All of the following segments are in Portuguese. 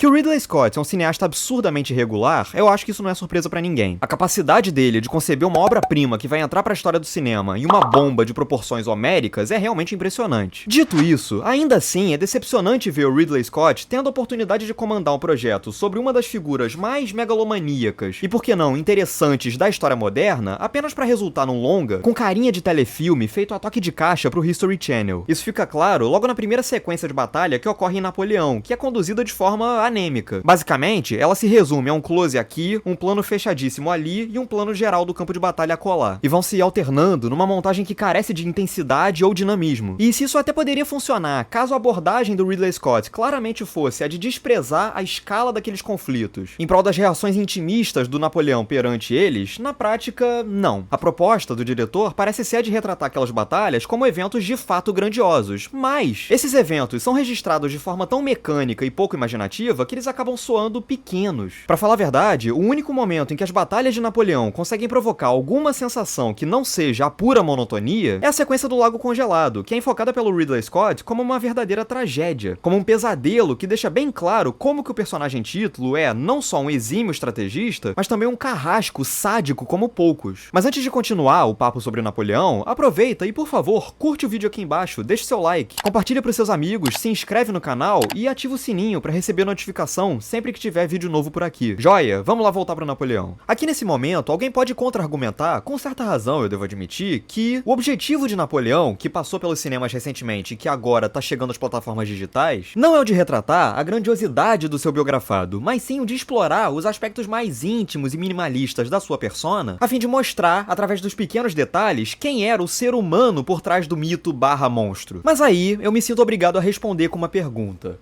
Que o Ridley Scott é um cineasta absurdamente irregular, eu acho que isso não é surpresa pra ninguém. A capacidade dele de conceber uma obra-prima que vai entrar pra história do cinema e uma bomba de proporções homéricas é realmente impressionante. Dito isso, ainda assim é decepcionante ver o Ridley Scott tendo a oportunidade de comandar um projeto sobre uma das figuras mais megalomaníacas e, por que não, interessantes da história moderna, apenas pra resultar num longa com carinha de telefilme feito a toque de caixa pro History Channel. Isso fica claro logo na primeira sequência de batalha que ocorre em Napoleão, que é conduzida de forma anêmica. Basicamente, ela se resume a um close aqui, um plano fechadíssimo ali e um plano geral do campo de batalha acolá. E vão se alternando numa montagem que carece de intensidade ou dinamismo. E se isso até poderia funcionar caso a abordagem do Ridley Scott claramente fosse a de desprezar a escala daqueles conflitos, em prol das reações intimistas do Napoleão perante eles, na prática, não. A proposta do diretor parece ser a de retratar aquelas batalhas como eventos de fato grandiosos, mas esses eventos são registrados de forma tão mecânica e pouco imaginativa que eles acabam soando pequenos. Pra falar a verdade, o único momento em que as batalhas de Napoleão conseguem provocar alguma sensação que não seja a pura monotonia é a sequência do Lago Congelado, que é enfocada pelo Ridley Scott como uma verdadeira tragédia, como um pesadelo que deixa bem claro como que o personagem título é não só um exímio estrategista, mas também um carrasco sádico como poucos. Mas antes de continuar o papo sobre Napoleão, aproveita e, por favor, curte o vídeo aqui embaixo, deixe seu like, compartilha pros seus amigos, se inscreve no canal e ativa o sininho pra receber notificação sempre que tiver vídeo novo por aqui. Joia? Vamos lá voltar pro Napoleão. Aqui nesse momento, alguém pode contra-argumentar, com certa razão eu devo admitir, que o objetivo de Napoleão, que passou pelos cinemas recentemente e que agora tá chegando às plataformas digitais, não é o de retratar a grandiosidade do seu biografado, mas sim o de explorar os aspectos mais íntimos e minimalistas da sua persona, a fim de mostrar, através dos pequenos detalhes, quem era o ser humano por trás do mito / monstro. Mas aí, eu me sinto obrigado a responder com uma pergunta.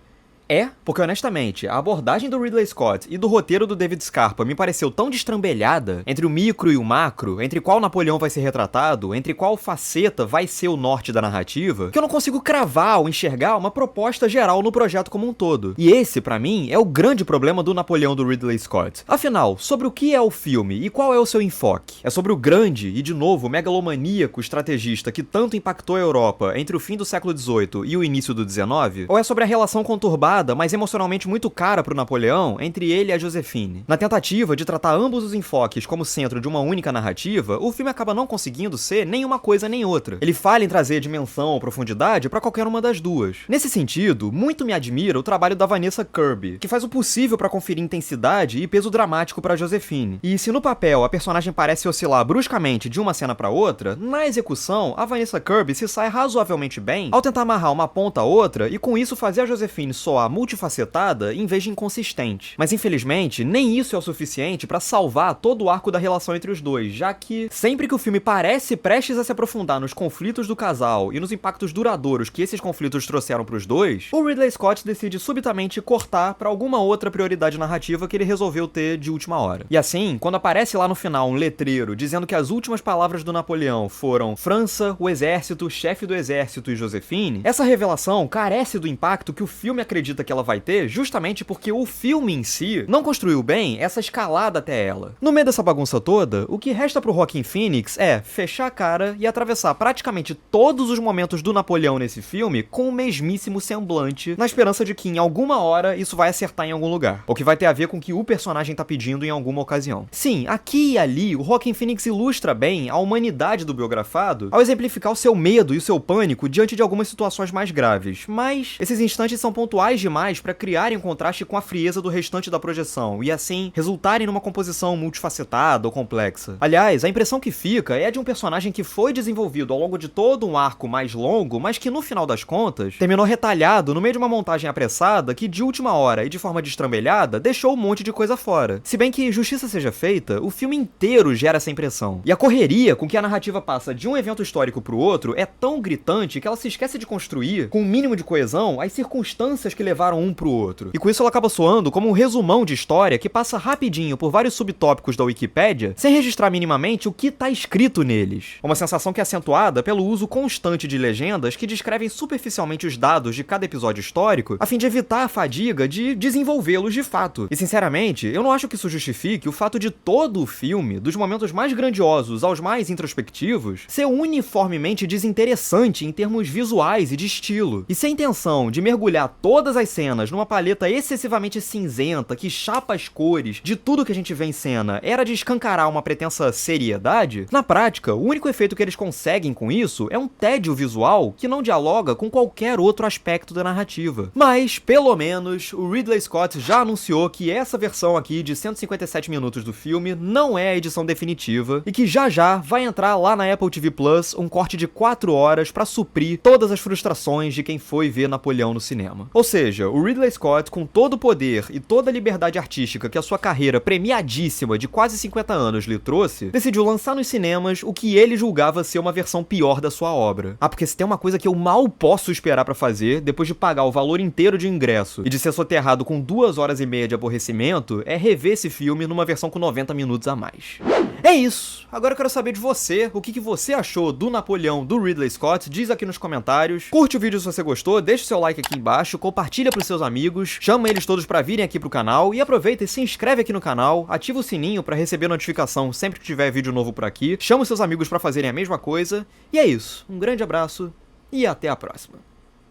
Porque honestamente, a abordagem do Ridley Scott e do roteiro do David Scarpa me pareceu tão destrambelhada entre o micro e o macro, entre qual Napoleão vai ser retratado, entre qual faceta vai ser o norte da narrativa, que eu não consigo cravar ou enxergar uma proposta geral no projeto como um todo. E esse, pra mim, é o grande problema do Napoleão do Ridley Scott. Afinal, sobre o que é o filme e qual é o seu enfoque? É sobre o grande e, de novo, megalomaníaco estrategista que tanto impactou a Europa entre o fim do século XVIII e o início do XIX? Ou é sobre a relação conturbada, mas emocionalmente muito cara pro Napoleão, entre ele e a Josephine? Na tentativa de tratar ambos os enfoques como centro de uma única narrativa, o filme acaba não conseguindo ser nem uma coisa nem outra. Ele falha em trazer dimensão ou profundidade pra qualquer uma das duas. Nesse sentido, muito me admira o trabalho da Vanessa Kirby, que faz o possível pra conferir intensidade e peso dramático pra Josephine. E se no papel a personagem parece oscilar bruscamente de uma cena pra outra, na execução, a Vanessa Kirby se sai razoavelmente bem ao tentar amarrar uma ponta a outra e com isso fazer a Josephine soar multifacetada em vez de inconsistente. Mas infelizmente, nem isso é o suficiente pra salvar todo o arco da relação entre os dois, já que sempre que o filme parece prestes a se aprofundar nos conflitos do casal e nos impactos duradouros que esses conflitos trouxeram pros dois, o Ridley Scott decide subitamente cortar pra alguma outra prioridade narrativa que ele resolveu ter de última hora. E assim, quando aparece lá no final um letreiro dizendo que as últimas palavras do Napoleão foram França, o exército, chefe do exército e Josephine, essa revelação carece do impacto que o filme acredita que ela vai ter, justamente porque o filme em si não construiu bem essa escalada até ela. No meio dessa bagunça toda, o que resta pro Joaquin Phoenix é fechar a cara e atravessar praticamente todos os momentos do Napoleão nesse filme com o mesmíssimo semblante, na esperança de que em alguma hora isso vai acertar em algum lugar, ou que vai ter a ver com o que o personagem tá pedindo em alguma ocasião. Sim, aqui e ali, o Joaquin Phoenix ilustra bem a humanidade do biografado ao exemplificar o seu medo e o seu pânico diante de algumas situações mais graves, mas esses instantes são pontuais demais pra criarem um contraste com a frieza do restante da projeção e assim resultarem numa composição multifacetada ou complexa. Aliás, a impressão que fica é de um personagem que foi desenvolvido ao longo de todo um arco mais longo, mas que no final das contas terminou retalhado no meio de uma montagem apressada que de última hora e de forma destrambelhada deixou um monte de coisa fora. Se bem que justiça seja feita, o filme inteiro gera essa impressão. E a correria com que a narrativa passa de um evento histórico pro outro é tão gritante que ela se esquece de construir, com um mínimo de coesão, as circunstâncias que levaram um pro outro. E com isso ela acaba soando como um resumão de história que passa rapidinho por vários subtópicos da Wikipédia, sem registrar minimamente o que tá escrito neles. Uma sensação que é acentuada pelo uso constante de legendas que descrevem superficialmente os dados de cada episódio histórico, a fim de evitar a fadiga de desenvolvê-los de fato. E sinceramente, eu não acho que isso justifique o fato de todo o filme, dos momentos mais grandiosos aos mais introspectivos, ser uniformemente desinteressante em termos visuais e de estilo. E se a intenção de mergulhar todas as as cenas numa paleta excessivamente cinzenta, que chapa as cores de tudo que a gente vê em cena, era de escancarar uma pretensa seriedade, na prática, o único efeito que eles conseguem com isso é um tédio visual que não dialoga com qualquer outro aspecto da narrativa. Mas, pelo menos, o Ridley Scott já anunciou que essa versão aqui de 157 minutos do filme não é a edição definitiva e que já vai entrar lá na Apple TV Plus um corte de 4 horas pra suprir todas as frustrações de quem foi ver Napoleão no cinema. Ou seja, o Ridley Scott, com todo o poder e toda a liberdade artística que a sua carreira premiadíssima de quase 50 anos lhe trouxe, decidiu lançar nos cinemas o que ele julgava ser uma versão pior da sua obra. Ah, porque se tem uma coisa que eu mal posso esperar pra fazer, depois de pagar o valor inteiro de ingresso e de ser soterrado com 2 horas e meia de aborrecimento, é rever esse filme numa versão com 90 minutos a mais. É isso. Agora eu quero saber de você, o que você achou do Napoleão do Ridley Scott, diz aqui nos comentários. Curte o vídeo se você gostou, deixa o seu like aqui embaixo, compartilha pros seus amigos, chama eles todos pra virem aqui pro canal e aproveita e se inscreve aqui no canal, ativa o sininho pra receber notificação sempre que tiver vídeo novo por aqui, chama os seus amigos pra fazerem a mesma coisa, e é isso. Um grande abraço e até a próxima.